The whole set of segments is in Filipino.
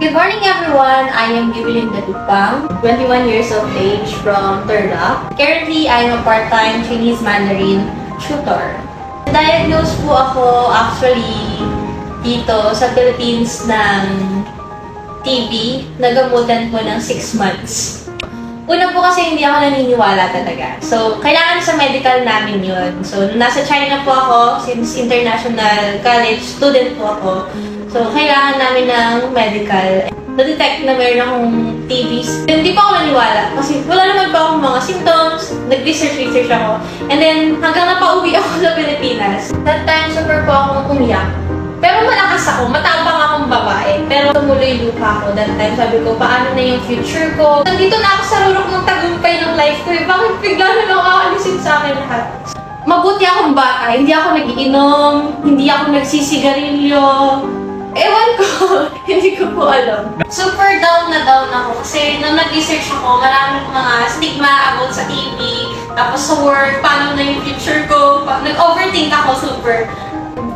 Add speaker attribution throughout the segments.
Speaker 1: Good morning everyone! I am Evelyn Dadupang, 21 years of age from Turlock. Currently, I am a part-time Chinese Mandarin tutor. Diagnosed po ako actually dito sa Philippines ng TB. Nagamutan po ng 6 months. Una po kasi hindi ako naniniwala talaga. So, kailangan sa medical namin yun. So, nasa China po ako, since international college student po ako. So, kailangan namin ng medical. Na-detect na meron akong TB. Hindi pa ako naniwala kasi wala naman pa akong mga symptoms. Nag-research ako. And then, hanggang napauwi ako sa Pilipinas. That time, super po akong umiyak. Pero malakas ako, matapang akong babae. Pero tumuloy lupa ako. That time, sabi ko, paano na yung future ko? Nandito na ako sa rurok ng tagumpay ng life ko. Bakit bigla na lang aalisin sa akin lahat? Mabuti akong bata. Hindi ako nagiinom. Hindi ako nagsisigarilyo. Ewan ko, hindi ko po alam. Super down na down ako kasi nung nag-research ako, maraming mga stigma about sa TV, tapos sa work, paano na yung future ko, nag-overthink ako super.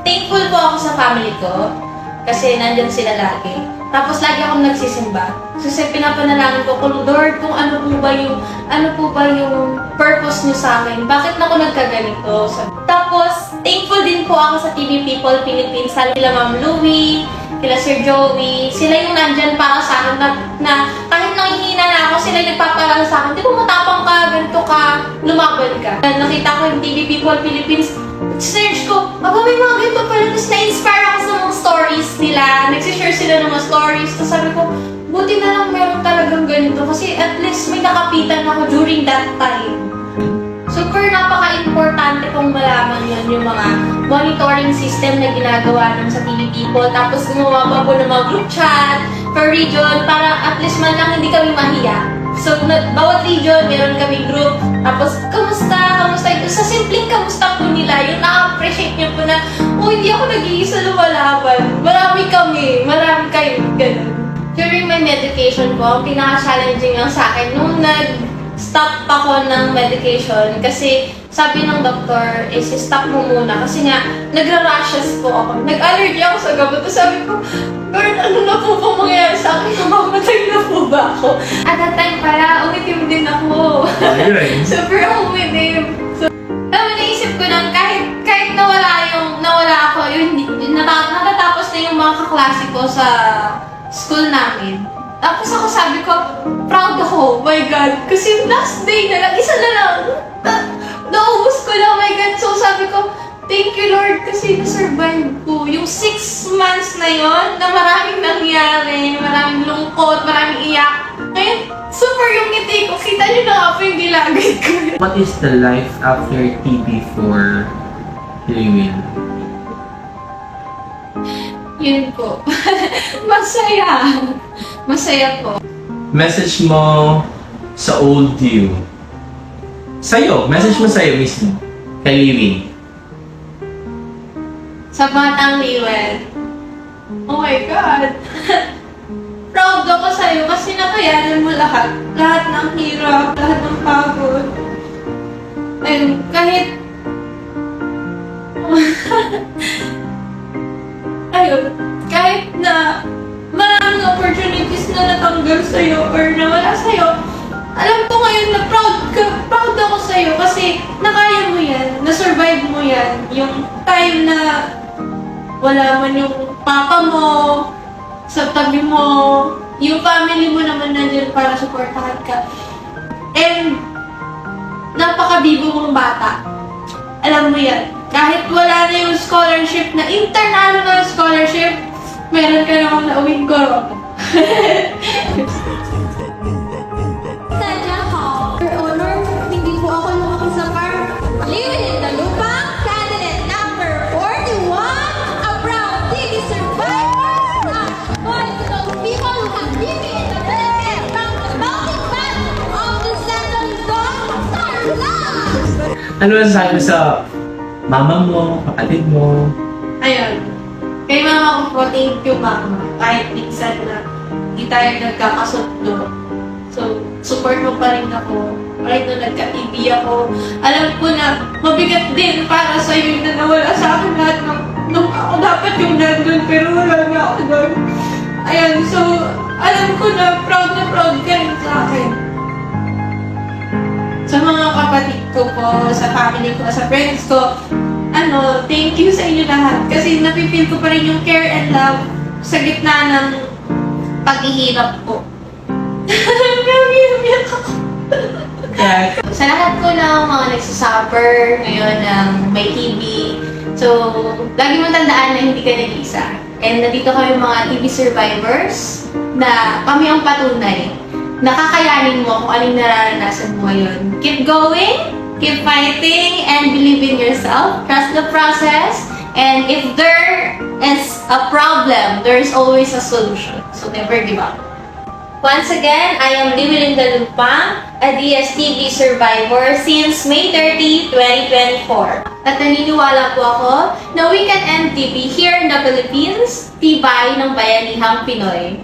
Speaker 1: Thankful po ako sa family ko kasi nandyan sila lagi. Tapos lagi akong nagsisimba. Kasi pinapanalangin ko, Lord, kung ano po ba yung purpose niyo sa akin? Bakit ako nagkaganito? Tapos, thankful din po ako sa TV People Philippines, lalo kila Ma'am Louie, kila Sir Joey. Sila yung nandyan para sa akin na kahit nanghihina na ako, sila yung nagpaparala sa akin. Di ba matapang ka, ganito ka, lumaban ka. Nakita ko yung TV People Philippines, search ko, may mga ganito pala. Tapos na-inspire ako sa mga stories nila. Nagsishare sila ng mga stories. Tapos sabi ko, buti na lang meron talagang ganito. Kasi at least may nakapitan ako during that time. Super napaka-importante kong malaman yun, yung mga monitoring system na ginagawa ng sa TV People. Tapos gumawa pa po ng mga group chat per region para at least man lang hindi kami mahiya. So, bawat region, meron kami group. Tapos, kamusta? Sa simpleng kamusta po nila, yung na-appreciate niyo po na, hindi ako nag-iisa lumalaban. Marami kayo, ganun. During my medication po, ang pinaka-challenging lang sa akin, nung nag-stop ako ng medication, kasi sabi ng doktor, stop mo muna. Kasi nga, nagra-rashes po ako. Nag-allergy ako sa gamot. Tapos sabi ko, Lord, ano na po mangyayari sa akin? Mamamatay na po ba ako? At that time pala, umitim din ako. Super umitim. So, naisip ko lang, kahit nawala ako, natatapos na yung mga kaklase ko sa school namin. Tapos ako sabi ko, proud ako, my God. Kasi last day na lang, isa na lang. Naubos ko na, my God. So sabi ko, thank you Lord kasi na-survive ko. Yung 6 months na yon na maraming nangyari, maraming lungkot, maraming iyak. Ngayon, super yung ngiti ko. Kita nyo na nga po yung gilagay ko.
Speaker 2: What is the life after TB for Lewin?
Speaker 1: Yun po. Masaya. Masaya po.
Speaker 2: Message mo sa old you. Message mo sa'yo mismo. Kay Lewin.
Speaker 1: Sa batang Liwen. Oh my God. Proud ako sa'yo kasi nakayanan mo lahat. Lahat ng hirap, lahat ng pagod. And kahit... kahit na maraming opportunities na natanggal sa'yo or nawala sa'yo, alam ko ngayon na proud ako sa'yo kasi nakaya mo yan, na-survive mo yan. Yung time na wala man yung papa mo, sa tabi mo, yung family mo naman nandiyan para supportahan ka. And, napakabibo mong bata. Alam mo yan. Kahit wala na yung scholarship na international scholarship, meron ka namang nauwing corona.
Speaker 3: Sadya ko, Your Honor, hindi po ako lumaki sa farm. Lewin Dadupang, candidate number 41, a proud TV survivor. Voice to those people who have TB in the Philippines from the melting pot of the second dawn of Tarlac.
Speaker 2: Ano masasabi mo sa mama mo, kapatid mo?
Speaker 1: Ayun. Kay mama ko po, thank you mama. Kahit minsan na hindi tayo nagkakasundo. So, support mo pa rin ako. Kahit na nagka-TB ako. Alam ko na mabigat din para sa'yo na nawala sa akin lahat ng... Nung ako dapat yung nandun, pero wala na ako doon. Ayun, so, alam ko na proud ka rin sa akin. Sa mga kapatid ko po, sa family ko, sa friends ko, thank you sa inyo lahat. Kasi napipil ko pa rin yung care and love sa gitna ng paghihirap ko. Namiyak ako. Sa lahat ko ng mga nagsasuffer ngayon ng may TB, so, lagi mo tandaan na hindi ka nag-isa. And nandito kami mga TB survivors na kami ang patunay na kakayanin mo kung anong nararanasan mo ngayon. Keep going, keep fighting, and believe in yourself. Trust the process. And if there is a problem, there is always a solution. So never give up. Once again, I am Limelinda Lupang, a DSTV survivor since May 30, 2024. At naniniwala po ako na we can end TB here in the Philippines, tibay ng bayanihang Pinoy.